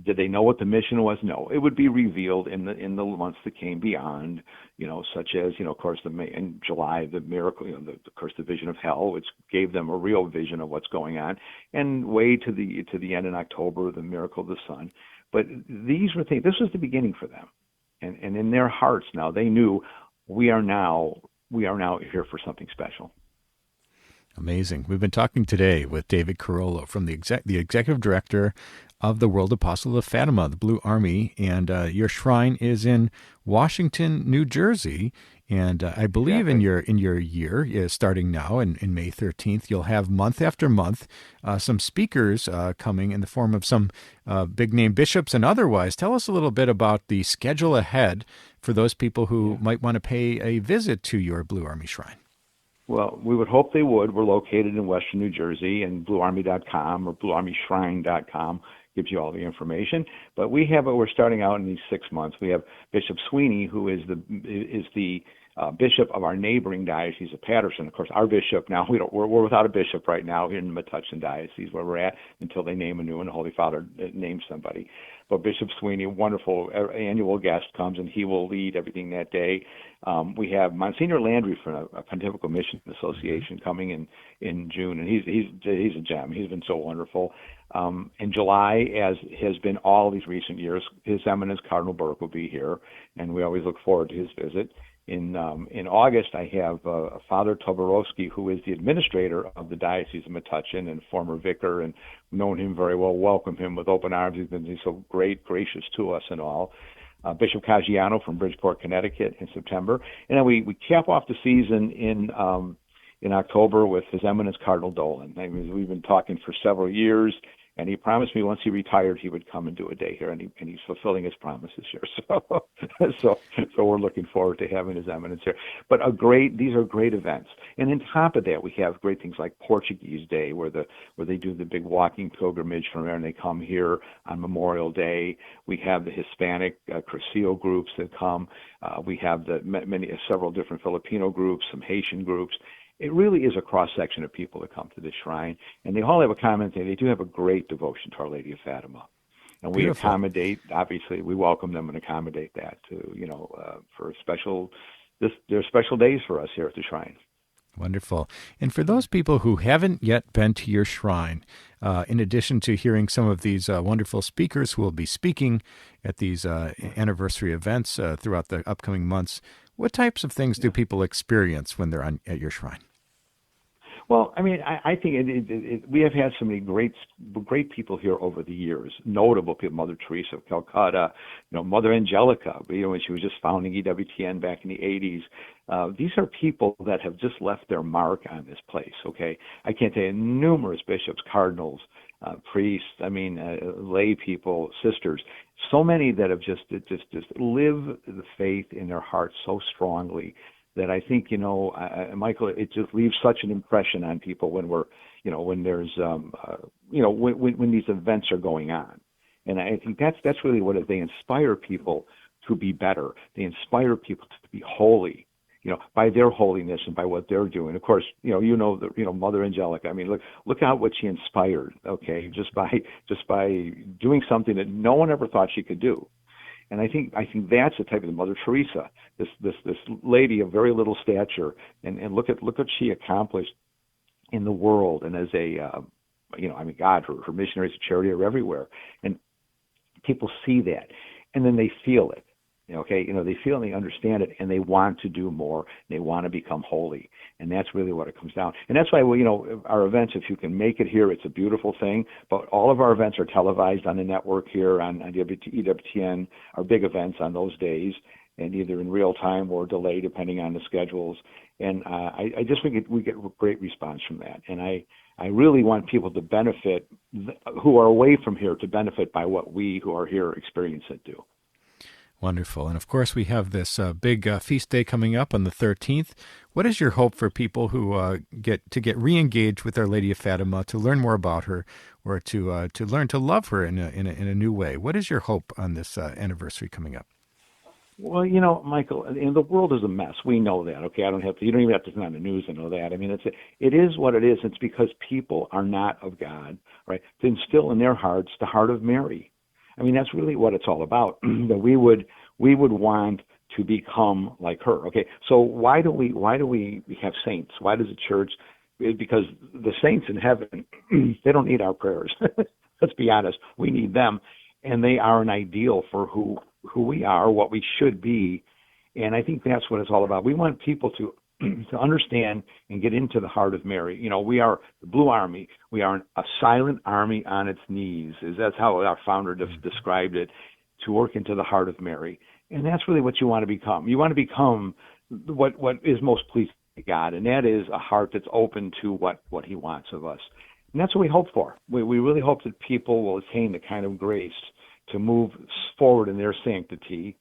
Did they know what the mission was? No. It would be revealed in the months that came beyond, such as, of course, in July, the miracle, of course, the vision of hell, which gave them a real vision of what's going on, and way to the end in October, the miracle of the sun. But these were things. This was the beginning for them, and in their hearts now they knew we are now here for something special. Amazing. We've been talking today with David Carollo from the executive director of the World Apostle of Fatima, the Blue Army, and your shrine is in Washington, New Jersey. And I believe in your year, starting now in May 13th, you'll have month after month some speakers coming in the form of some big name bishops and otherwise. Tell us a little bit about the schedule ahead for those people who might want to pay a visit to your Blue Army shrine. Well, we would hope they would. We're located in Western New Jersey, and bluearmy.com or bluearmyshrine.com gives you all the information. But we're starting out in these 6 months. We have Bishop Sweeney, who is the bishop of our neighboring diocese of Patterson. Of course, our bishop now, we're without a bishop right now in the Metuchen diocese where we're at until they name a new one. The Holy Father names somebody. But Bishop Sweeney, a wonderful annual guest, comes and he will lead everything that day. We have Monsignor Landry from a Pontifical Mission Association coming in June, and he's a gem. He's been so wonderful. In July, as has been all these recent years, His Eminence Cardinal Burke will be here, and we always look forward to his visit. In August, I have Father Toborowski, who is the administrator of the Diocese of Metuchen and former vicar, and known him very well, welcome him with open arms. He's been so gracious to us and all. Bishop Caggiano from Bridgeport, Connecticut in September. And then we cap off the season in October with His Eminence Cardinal Dolan. I mean, we've been talking for several years, and he promised me once he retired he would come and do a day here, and he's fulfilling his promises here. So we're looking forward to having His Eminence here. But these are great events. And on top of that, we have great things like Portuguese Day, where they do the big walking pilgrimage from there, and they come here on Memorial Day. We have the Hispanic Cursillo groups that come. We have several different Filipino groups, some Haitian groups. It really is a cross-section of people that come to this shrine, and they all have a common thing. They do have a great devotion to Our Lady of Fatima. And we Beautiful. Accommodate, obviously, we welcome them and accommodate that for there are special days for us here at the shrine. Wonderful. And for those people who haven't yet been to your shrine, in addition to hearing some of these wonderful speakers who will be speaking at these anniversary events throughout the upcoming months, what types of things do people experience when they're at your shrine? Well, I mean, I think we have had so many great people here over the years, notable people, Mother Teresa of Calcutta, Mother Angelica, when she was just founding EWTN back in the 80s. These are people that have just left their mark on this place, okay? I can't tell you, numerous bishops, cardinals, priests, lay people, sisters, so many that have just live the faith in their hearts so strongly that I think, Michael, it just leaves such an impression on people when when there's, when these events are going on. And I think that's really what it is. They inspire people to be better. They inspire people to be holy, by their holiness and by what they're doing. Of course, Mother Angelica. I mean, look out what she inspired. Okay, just by doing something that no one ever thought she could do. And I think that's the type of Mother Teresa, this lady of very little stature, and look what she accomplished in the world, and as God, her missionaries of charity are everywhere, and people see that, and then they feel it. They feel and they understand it, and they want to do more. They want to become holy, and that's really what it comes down. And that's why, our events, if you can make it here, it's a beautiful thing. But all of our events are televised on the network here on EWTN, our big events on those days, and either in real time or delay, depending on the schedules. And I just think we get great response from that. And I really want people to benefit, who are away from here, to benefit by what we who are here experience it do. Wonderful. And of course, we have this big feast day coming up on the 13th. What is your hope for people who get re-engaged with Our Lady of Fatima, to learn more about her, or to learn to love her in a new way? What is your hope on this anniversary coming up? Well, Michael, and the world is a mess. We know that. Okay, you don't even have to turn on the news to know that. I mean, it is what it is. It's because people are not of God, right? To instill in their hearts the heart of Mary. I mean, that's really what it's all about. That we would want to become like her. Okay, so why do we have saints? Why does the church? Because the saints in heaven, they don't need our prayers. Let's be honest, we need them, and they are an ideal for who we are, what we should be, and I think that's what it's all about. We want people to understand and get into the heart of Mary. We are the Blue Army. We are a silent army on its knees. That's how our founder described it, to work into the heart of Mary. And that's really what you want to become. You want to become what is most pleasing to God, and that is a heart that's open to what he wants of us. And that's what we hope for. We really hope that people will attain the kind of grace to move forward in their sanctity.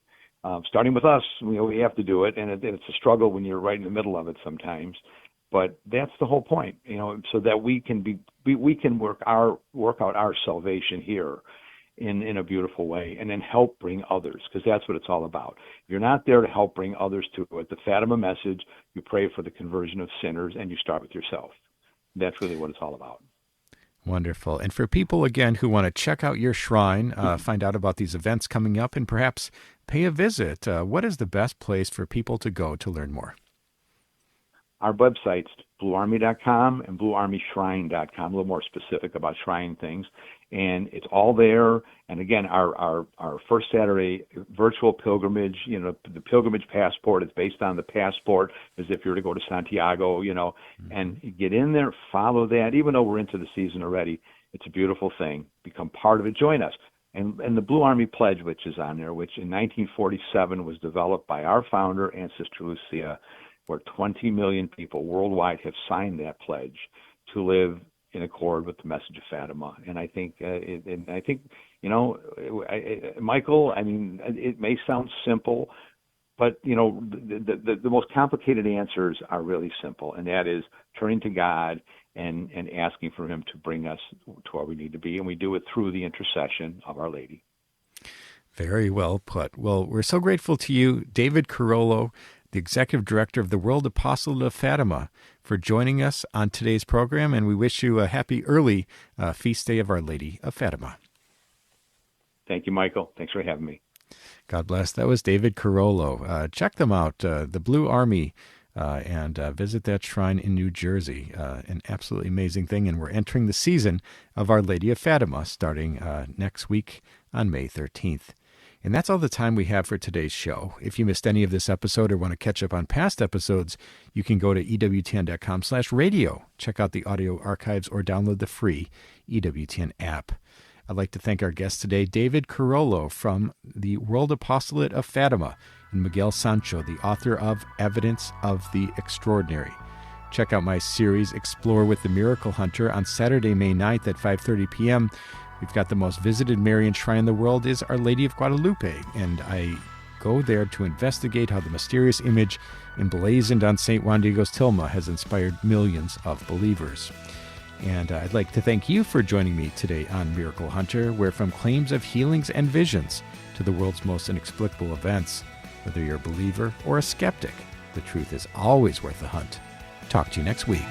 Starting with us, we have to do it, and it's a struggle when you're right in the middle of it sometimes. But that's the whole point, so that we can work out our salvation here in a beautiful way, and then help bring others, because that's what it's all about. You're not there to help bring others to it. The Fatima message, you pray for the conversion of sinners, and you start with yourself. That's really what it's all about. Wonderful. And for people, again, who want to check out your shrine, find out about these events coming up, and perhaps pay a visit, what is the best place for people to go to learn more? Our websites, bluearmy.com and bluearmyshrine.com, a little more specific about shrine things. And it's all there. And again, our first Saturday virtual pilgrimage, the pilgrimage passport is based on the passport as if you were to go to Santiago, and you get in there, follow that. Even though we're into the season already, it's a beautiful thing. Become part of it. Join us. And the Blue Army Pledge, which is on there, which in 1947 was developed by our founder and Sister Lucia, where 20 million people worldwide have signed that pledge to live in accord with the message of Fatima. And I think, Michael, I mean, it may sound simple, but, the most complicated answers are really simple, and that is turning to God and asking for him to bring us to where we need to be, and we do it through the intercession of Our Lady. Very well put. Well, we're so grateful to you, David Carollo, the Executive Director of the World Apostolate of Fatima, for joining us on today's program, and we wish you a happy early feast day of Our Lady of Fatima. Thank you, Michael. Thanks for having me. God bless. That was David Carollo. Check them out, the Blue Army, and visit that shrine in New Jersey. An absolutely amazing thing, and we're entering the season of Our Lady of Fatima starting next week on May 13th. And that's all the time we have for today's show. If you missed any of this episode or want to catch up on past episodes, you can go to EWTN.com/radio, check out the audio archives, or download the free EWTN app. I'd like to thank our guest today, David Carollo from the World Apostolate of Fatima, and Miguel Sancho, the author of Evidence of the Extraordinary. Check out my series, Explore with the Miracle Hunter, on Saturday, May 9th at 5:30 p.m., We've got the most visited Marian shrine in the world is Our Lady of Guadalupe, and I go there to investigate how the mysterious image emblazoned on St. Juan Diego's tilma has inspired millions of believers. And I'd like to thank you for joining me today on Miracle Hunter, where from claims of healings and visions to the world's most inexplicable events, whether you're a believer or a skeptic, the truth is always worth the hunt. Talk to you next week.